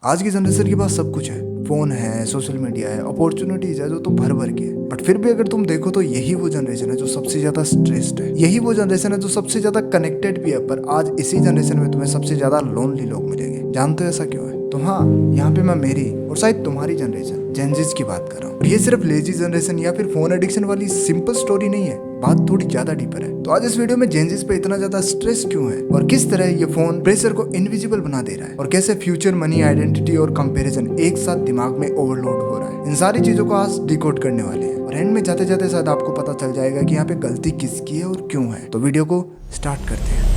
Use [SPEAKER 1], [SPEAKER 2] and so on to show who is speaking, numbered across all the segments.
[SPEAKER 1] आज की जनरेशन के पास सब कुछ है, फोन है, सोशल मीडिया है, अपॉर्चुनिटीज है जो तो भर भर के है। बट फिर भी अगर तुम देखो तो यही वो जनरेशन है जो सबसे ज्यादा स्ट्रेस्ड है। यही वो जनरेशन है जो सबसे ज्यादा कनेक्टेड भी है। पर आज इसी जनरेशन में तुम्हें सबसे ज्यादा लोनली लोग मिलेंगे। जानते हो ऐसा क्यों है? तो हाँ, यहाँ पे मैं मेरी और शायद तुम्हारी जनरेशन जेनजीज की बात कर रहा हूँ। और ये सिर्फ लेजी जनरेशन या फिर फोन एडिक्शन वाली सिंपल स्टोरी नहीं है, बात थोड़ी ज्यादा डीपर है। तो आज इस वीडियो में जेनजीज पे इतना ज्यादा स्ट्रेस क्यों है और किस तरह ये फोन प्रेशर को इनविजिबल बना दे रहा है और कैसे फ्यूचर, मनी, आइडेंटिटी और कंपैरिजन एक साथ दिमाग में ओवरलोड हो रहा है। इन सारी चीजों को आज डिकोड करने वाले हैं और एंड में जाते जाते शायद आपको पता चल जाएगा कि यहाँ पे गलती किसकी है और क्यों है। तो वीडियो को स्टार्ट करते हैं।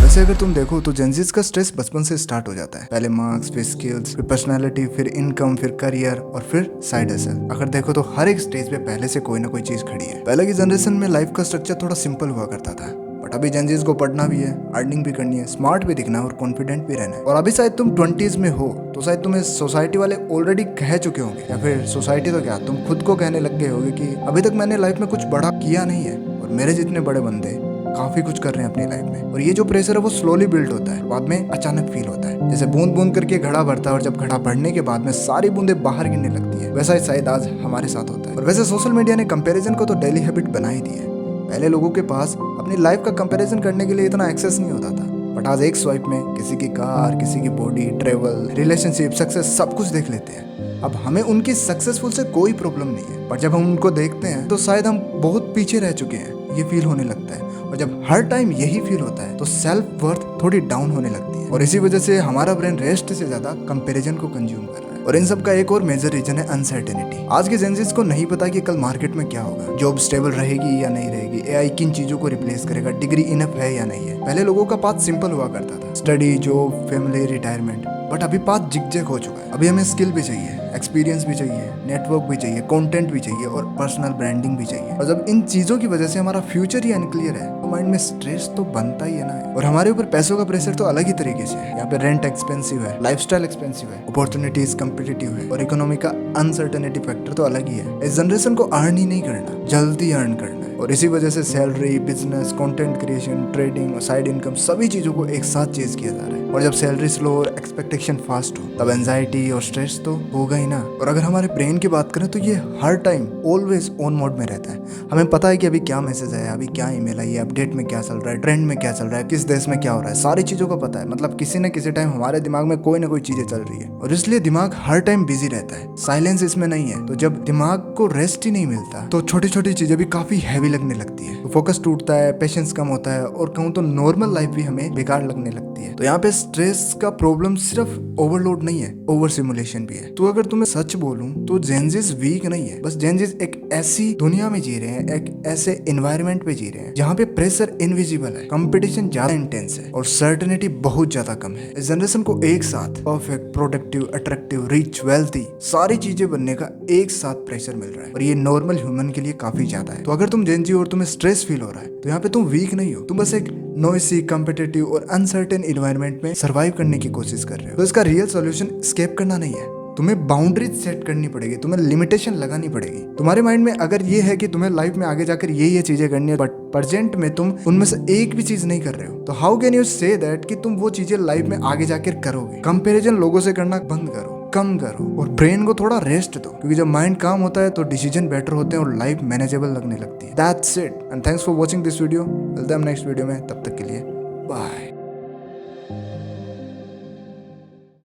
[SPEAKER 1] वैसे अगर तुम देखो तो जेनजीज का स्ट्रेस बचपन से स्टार्ट हो जाता है। पहले मार्क्स, फिर स्किल्स, फिर पर्सनालिटी, फिर इनकम, फिर करियर और फिर साइड हसल। अगर देखो तो हर एक स्टेज पे पहले से कोई ना कोई चीज खड़ी है। पहले की जनरेशन में लाइफ का स्ट्रक्चर थोड़ा सिंपल हुआ करता था, बट अभी जेनजीज को पढ़ना भी है, अर्निंग भी करनी है, स्मार्ट भी दिखना है और कॉन्फिडेंट भी रहना है। और अभी शायद तुम 20s में हो तो शायद तुम्हें सोसाइटी वाले ऑलरेडी कह चुके होंगे, या फिर सोसाइटी तो क्या, तुम खुद को कहने लग गए होगे कि अभी तक मैंने लाइफ में कुछ बड़ा किया नहीं है और मेरे जितने बड़े बंदे काफी कुछ कर रहे हैं अपनी लाइफ में। और ये जो प्रेशर है वो स्लोली बिल्ड होता है, बाद में अचानक फील होता है। जैसे बूंद बूंद करके घड़ा भरता है और जब घड़ा भरने के बाद में सारी बूंदे बाहर गिरने लगती है, वैसा ही शायद आज हमारे साथ होता है। और वैसे सोशल मीडिया ने कंपैरिजन को तो डेली हैबिट बना ही दी है। पहले लोगों के पास अपनी लाइफ का कंपैरिजन करने के लिए इतना एक्सेस नहीं होता था, बट आज एक स्वाइप में किसी की कार, किसी की बॉडी, ट्रेवल, रिलेशनशिप, सक्सेस सब कुछ देख लेते हैं। अब हमें उनकी सक्सेसफुल से कोई प्रॉब्लम नहीं है, पर जब हम उनको देखते हैं तो शायद हम बहुत पीछे रह चुके हैं, ये फील होने लगता है। और जब हर टाइम यही फील होता है तो सेल्फ वर्थ थोड़ी डाउन होने लगती है और इसी वजह से हमारा ब्रेन रेस्ट से ज्यादा कंपैरिजन को कंज्यूम कर रहा है। और इन सब का एक और मेजर रीजन है अनसर्टेनिटी। आज के जेनजीज को नहीं पता कि कल मार्केट में क्या होगा, जॉब स्टेबल रहेगी या नहीं रहेगी, एआई किन चीजों को रिप्लेस करेगा, डिग्री इनफ है या नहीं है। पहले लोगों का पाथ सिंपल हुआ करता था, study, job, family, retirement. But अभी पाथ जिग हो चुका है। अभी हमें स्किल भी चाहिए, एक्सपीरियंस भी चाहिए, नेटवर्क भी चाहिए, कंटेंट भी चाहिए और पर्सनल ब्रांडिंग भी चाहिए। और जब इन चीजों की वजह से हमारा फ्यूचर ही अनक्लियर है तो माइंड में स्ट्रेस तो बनता ही है ना। और हमारे ऊपर पैसों का प्रेशर तो अलग ही तरीके से है। यहाँ पे रेंट एक्सपेंसिव है, लाइफस्टाइल एक्सपेंसिव है, अपॉर्चुनिटीज कम्पिटिटिव है और इकोनॉमी का अनसर्टेनिटी फैक्टर तो अलग ही है। इस जनरेशन को अर्न ही नहीं करना, जल्दी अर्न करना है। और इसी वजह से salary, business, content creation, trading और साइड इनकम सभी चीजों को एक साथ चेज किया जा रहा है। और जब सैलरी स्लो और एक्सपेक्टेशन फास्ट हो तब एंजाइटी और स्ट्रेस तो होगा ही ना। और अगर हमारे ब्रेन की बात करें तो ये हर टाइम ऑलवेज ऑन मोड में रहता है। हमें पता है कि अभी क्या मैसेज आया, अभी क्या ईमेल आई है, अपडेट में क्या चल रहा है, ट्रेंड में क्या चल रहा है, किस देश में क्या हो रहा है, सारी चीजों का पता है। मतलब किसी न किसी टाइम हमारे दिमाग में कोई ना कोई चीजें चल रही है और इसलिए दिमाग हर टाइम बिजी रहता है, साइलेंस इसमें नहीं है। तो जब दिमाग को रेस्ट ही नहीं मिलता तो छोटी छोटी चीजें भी काफी हैवी लगने लगती है, तो फोकस टूटता है, पेशेंस कम होता है और कहूँ तो नॉर्मल लाइफ भी हमें बेकार लगने लगती है। तो यहाँ पे स्ट्रेस का प्रॉब्लम सिर्फ ओवरलोड नहीं है, ओवर सिमुलेशन भी है। तो अगर तुम्हें सच बोलूं तो जेनजीज वीक नहीं है, बस जेनजीज एक ऐसी दुनिया में जी रहे हैं, एक ऐसे एनवायरनमेंट पे जी रहे हैं जहाँ पे प्रेशर इनविजिबल है, कंपटीशन ज्यादा इंटेंस है और सर्टेनिटी बहुत ज्यादा कम है। इस जनरेशन को एक साथ perfect, productive, attractive, rich, wealthy सारी चीजें बनने का एक साथ प्रेशर मिल रहा है और ये नॉर्मल ह्यूमन के लिए काफी ज्यादा है। तो अगर तुम जेनजी और तुम्हें स्ट्रेस फील हो रहा है तो यहाँ पे तुम वीक नहीं हो, तुम बस एक नॉइसी, कॉम्पिटिटिव और अनसर्टेन एनवायरनमेंट में सर्वाइव करने की कोशिश कर रहे हो। तो इसका रियल सॉल्यूशन एस्केप करना नहीं है, तुम्हें बाउंड्रीज सेट करनी पड़ेगी, तुम्हें लिमिटेशन लगानी पड़ेगी। तुम्हारे माइंड में अगर ये है कि तुम्हें लाइफ में आगे जाकर ये चीजें करनी है बट प्रेजेंट में तुम उनमें से एक भी चीज नहीं कर रहे हो, तो how can you say that कि तुम वो चीजें लाइफ में आगे जाकर करोगे। कंपैरिजन लोगों से करना बंद करो, कम करो और ब्रेन को थोड़ा रेस्ट दो, क्योंकि जब माइंड काम होता है तो डिसीजन बेटर होते हैं और लाइफ मैनेजेबल लगने लगती है। That's it and thanks for watching this video. मिलते हैं नेक्स्ट वीडियो में, तब तक के लिए